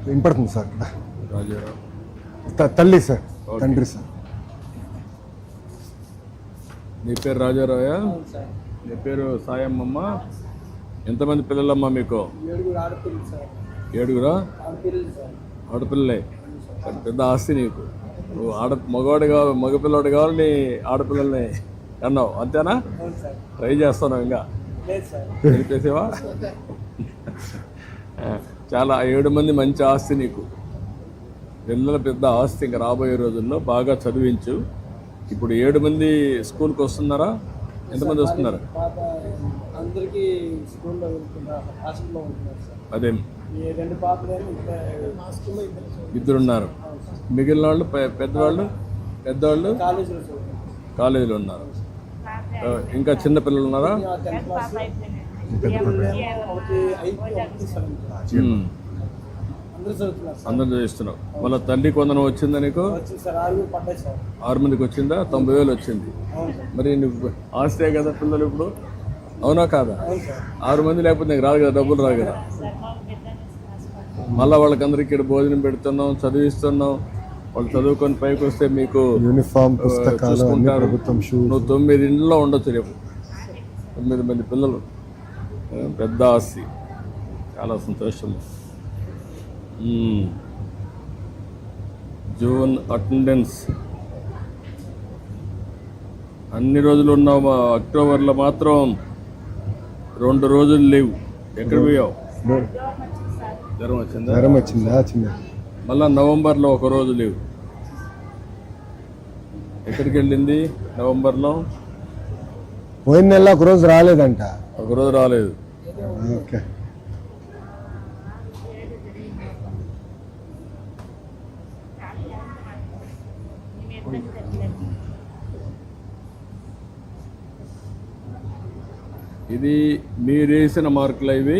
వినపడుతుంది సార్. రాజారావు తల్లి సార్, తండ్రి సార్. నీ పేరు రాజారావయా? నీ పేరు సాయమ్మమ్మ. ఎంతమంది పిల్లలమ్మా మీకు? 7 ఆడపిల్లలు సార్. 7 ఆడపిల్లలు సార్. ఆడపిల్లలే. పెద్ద ఆస్తి నీకు. నువ్వు మగవాడు కావాలి, మగపిల్లవాడు కావాలి, నీ ఆడపిల్లల్ని అన్నావు అంతేనా? అవును సార్. ట్రై చేస్తున్నావు ఇంకా లేదు సార్. తెలిపేసేవా? చాలా 7 మంది మంచి ఆస్తి నీకు. పిల్లల పెద్ద ఆస్తి. ఇంకా రాబోయే రోజుల్లో బాగా చదివించు. ఇప్పుడు 7 మంది స్కూల్కి వస్తున్నారా? ఎంతమంది వస్తున్నారు? పాప అందరికీ స్కూల్లో వెళ్తున్నారు, హాస్టల్లో ఉంటున్నారు సార్. అదే ఈ 2 పాపలు మా స్కూల్లో 2 ఉన్నారు. మిగిలిన వాళ్ళు పెద్దవాళ్ళు కాలేజీలో సార్. కాలేజీలో ఉన్నారు. ఇంకా చిన్న పిల్లలు ఉన్నారా? 10th క్లాస్ ఒకటి 5 సార్. అందరూ చదువుతున్నారు సార్. అందరూ చదివిస్తున్నావు. మళ్ళీ తల్లికి వందనం వచ్చిందా నీకు? వచ్చింది సార్. 6 పడ్డాయి సార్. 6 మందికి వచ్చిందా? 90,000 వచ్చింది. అవును సార్. మరి నువ్వు ఆస్తే కదా పిల్లలు ఇప్పుడు, అవునా కాదా? అవును సార్. 6 మంది లేకపోతే నీకు రాదు కదా, డబ్బులు రాదు కదా. మళ్ళీ వాళ్ళకందరికీ ఇక్కడ భోజనం పెడుతున్నాం, చదివిస్తున్నాం. వాళ్ళు చదువుకొని పైకి వస్తే మీకు యూనిఫామ్, పుస్తకాలు, చూసుకుంటారు. ప్రభుత్వం షూస్. నువ్వు 9 ఇంట్లో ఉండొచ్చు రేపు. 9 మంది పిల్లలు. పెద్ద ఆస్తి. చాలా సంతోషం. జూన్ అటెండెన్స్ అన్ని రోజులు ఉన్నావు. అక్టోబర్లో మాత్రం 2 రోజులు లేవు. ఎక్కడ పోయావు? జ్వరం వచ్చిందా? జ్వరం వచ్చిందా? చిన్న మళ్ళా నవంబర్లో 1 రోజు లేవు. ఎక్కడికి వెళ్ళింది నవంబర్లో? పోయిన నెల 1 రోజు రాలేదంట. 1 రోజు రాలేదు. ఓకే. ఇది మీరు వేసిన మార్కులు ఇవి.